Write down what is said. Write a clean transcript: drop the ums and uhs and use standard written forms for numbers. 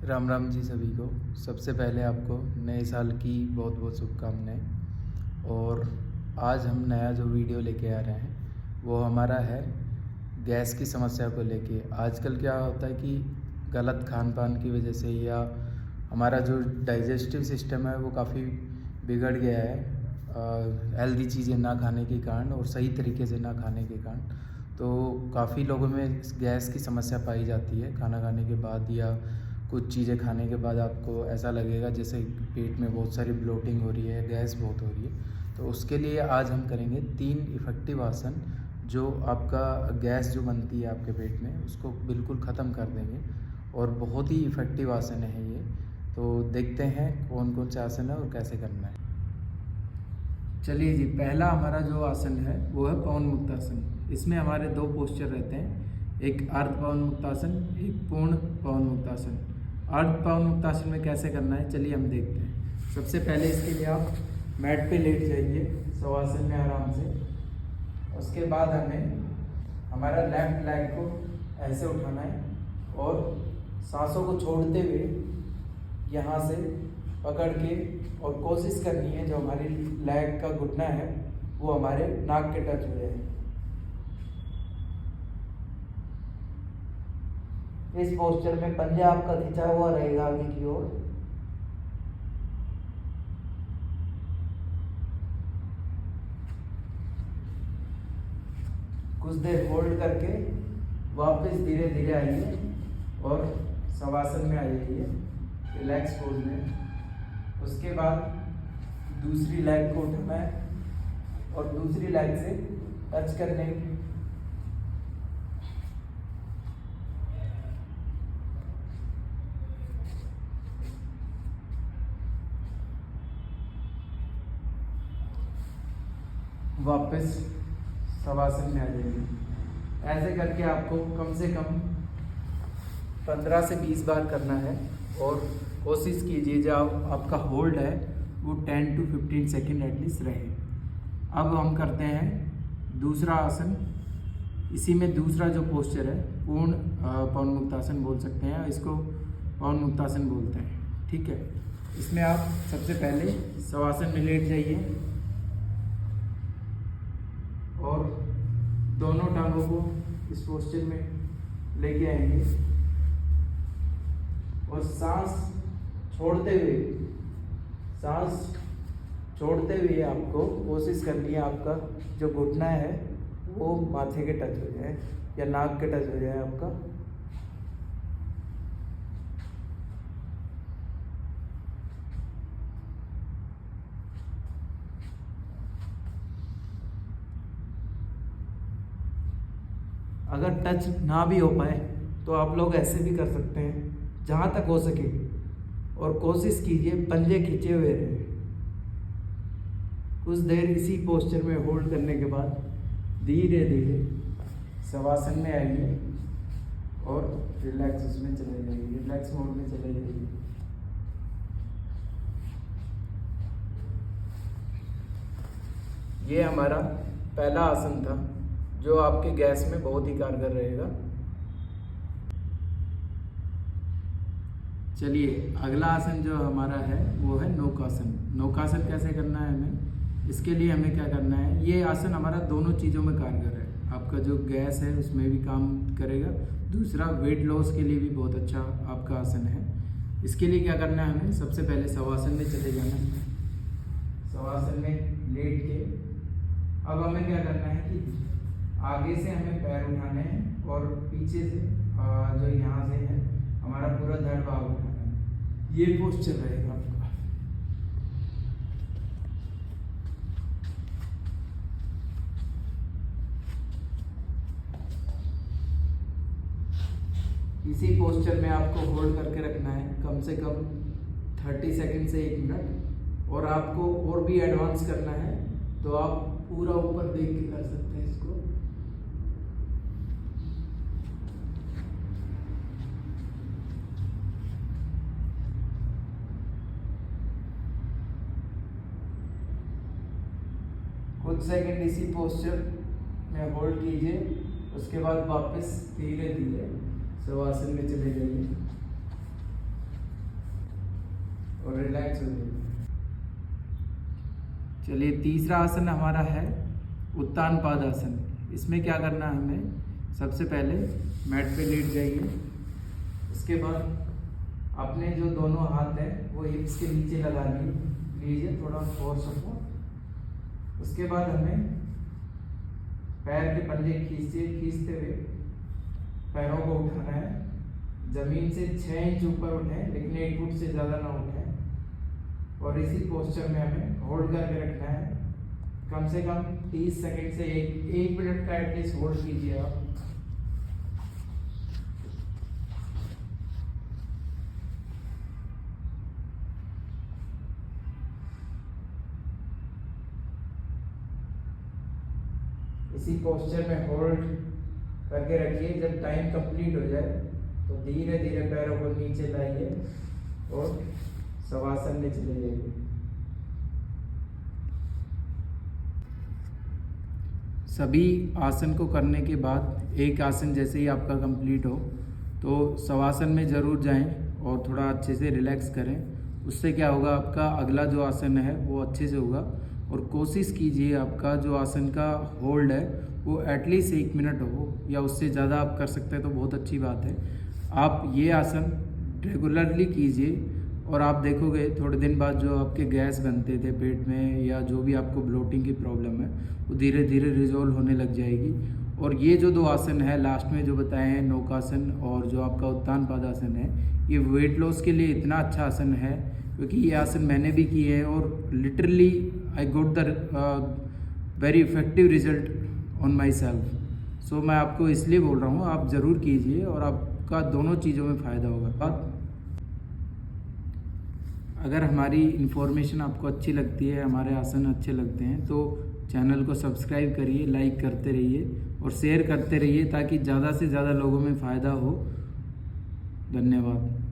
राम राम जी सभी को। सबसे पहले आपको नए साल की बहुत बहुत शुभकामनाएं। और आज हम नया जो वीडियो लेके आ रहे हैं वो हमारा है गैस की समस्या को लेके। आजकल क्या होता है कि गलत खान पान की वजह से या हमारा जो डाइजेस्टिव सिस्टम है वो काफ़ी बिगड़ गया है हेल्दी चीज़ें ना खाने के कारण और सही तरीके से ना खाने के कारण। तो काफ़ी लोगों में गैस की समस्या पाई जाती है खाना खाने के बाद, या कुछ चीज़ें खाने के बाद आपको ऐसा लगेगा जैसे पेट में बहुत सारी ब्लोटिंग हो रही है, गैस बहुत हो रही है। तो उसके लिए आज हम करेंगे 3 इफ़ेक्टिव आसन जो आपका गैस जो बनती है आपके पेट में उसको बिल्कुल ख़त्म कर देंगे, और बहुत ही इफ़ेक्टिव आसन है ये। तो देखते हैं कौन कौन से आसन है और कैसे करना है। चलिए जी, पहला हमारा जो आसन है वो है पवन मुक्तासन। इसमें हमारे 2 पोस्चर रहते हैं, एक अर्ध पवन मुक्तासन, एक पूर्ण पवन मुक्तासन। अर्ध पवन मुक्तासन में कैसे करना है चलिए हम देखते हैं। सबसे पहले इसके लिए आप मैट पे लेट जाइए शवासन में आराम से। उसके बाद हमें हमारा लेफ्ट लेग को ऐसे उठाना है और सांसों को छोड़ते हुए यहाँ से पकड़ के, और कोशिश करनी है जो हमारी लेग का घुटना है वो हमारे नाक के टच हो जाए। इस पोस्चर में पंजा आपका खिंचा हुआ रहेगा आगे की ओर। कुछ देर होल्ड करके वापस धीरे धीरे आइए और शवासन में आ जाइए, रिलैक्स पोज में। उसके बाद दूसरी लेग को उठाना है और दूसरी लेग से टच करने की। वापस शवासन में आ जाइए। ऐसे करके आपको कम से कम 15 से 20 बार करना है, और कोशिश कीजिए जो आपका होल्ड है वो 10 to 15 सेकेंड एटलीस्ट रहे। अब हम करते हैं दूसरा आसन। इसी में दूसरा जो पोस्चर है पूर्ण पवन मुक्तासन बोल सकते हैं, इसको पवन मुक्तासन बोलते हैं, ठीक है। इसमें आप सबसे पहले शवासन में लेट जाइए और दोनों टांगों को इस पोस्चर में लेके आएंगे और सांस छोड़ते हुए आपको कोशिश करनी है आपका जो घुटना है वो माथे के टच हो जाए या नाक के टच हो जाए आपका। अगर टच ना भी हो पाए तो आप लोग ऐसे भी कर सकते हैं जहाँ तक हो सके, और कोशिश कीजिए पंजे खींचे हुए रहे। कुछ देर इसी पोस्चर में होल्ड करने के बाद धीरे धीरे शवासन में आइए और रिलैक्स उसमें चले जाइए, रिलैक्स मोड में चले जाइए। ये हमारा पहला आसन था जो आपके गैस में बहुत ही कारगर रहेगा। चलिए अगला आसन जो हमारा है वो है नौकासन। नौकासन कैसे करना है हमें, इसके लिए हमें क्या करना है, ये आसन हमारा दोनों चीज़ों में कारगर है। आपका जो गैस है उसमें भी काम करेगा, दूसरा वेट लॉस के लिए भी बहुत अच्छा आपका आसन है। इसके लिए क्या करना है, हमें सबसे पहले शवासन में चले जाना है। शवासन में लेट के अब हमें क्या करना है कि आगे से हमें पैर उठाने हैं और पीछे से जो यहाँ से है हमारा पूरा धड़ भाग उठाना है। ये पोस्चर रहेगा आपका। इसी पोस्चर में आपको होल्ड करके रखना है कम से कम 30 सेकंड से 1 मिनट। और आपको और भी एडवांस करना है तो आप पूरा ऊपर देख के कर सकते हैं इसको। कुछ सेकंड इसी पोस्चर में होल्ड कीजिए, उसके बाद वापस धीरे धीरे शवासन में चले जाइए। चलिए, तीसरा आसन हमारा है उत्तान पादासन। इसमें क्या करना है हमें, सबसे पहले मैट पे लेट जाइए। उसके बाद अपने जो दोनों हाथ है वो हिप्स के नीचे लगा लीजिए, थोड़ा फोर्स सपोर्ट। उसके बाद हमें पैर के पंजे खींचते हुए पैरों को उठाना है। जमीन से 6 इंच ऊपर उठें, लेकिन 1 फुट से ज़्यादा ना उठें। और इसी पोस्चर में हमें होल्ड करके रखना है कम से कम 30 सेकंड से 1 मिनट का एटलीस्ट होल्ड कीजिए आप। इसी पोस्चर में होल्ड करके रखिए। जब टाइम कंप्लीट हो जाए तो धीरे धीरे पैरों को नीचे लाइए और शवासन में चले जाइए। सभी आसन को करने के बाद एक आसन जैसे ही आपका कंप्लीट हो तो शवासन में ज़रूर जाएं और थोड़ा अच्छे से रिलैक्स करें। उससे क्या होगा, आपका अगला जो आसन है वो अच्छे से होगा। और कोशिश कीजिए आपका जो आसन का होल्ड है वो एटलीस्ट 1 मिनट हो, या उससे ज़्यादा आप कर सकते हैं तो बहुत अच्छी बात है। आप ये आसन रेगुलरली कीजिए और आप देखोगे थोड़े दिन बाद जो आपके गैस बनते थे पेट में या जो भी आपको ब्लोटिंग की प्रॉब्लम है वो धीरे धीरे रिजॉल्व होने लग जाएगी। और ये जो 2 आसन है लास्ट में जो बताए हैं, नौकासन और जो आपका उत्तान पादासन है, ये वेट लॉस के लिए इतना अच्छा आसन है क्योंकि ये आसन मैंने भी किए हैं और literally I got the very effective result on my self. So मैं आपको इसलिए बोल रहा हूँ, आप ज़रूर कीजिए और आपका दोनों चीज़ों में फ़ायदा होगा। अगर हमारी इन्फॉर्मेशन आपको अच्छी लगती है, हमारे आसन अच्छे लगते हैं तो चैनल को सब्सक्राइब करिए, लाइक करते रहिए और शेयर करते रहिए ताकि ज़्यादा से ज़्यादा लोगों में फ़ायदा हो। धन्यवाद।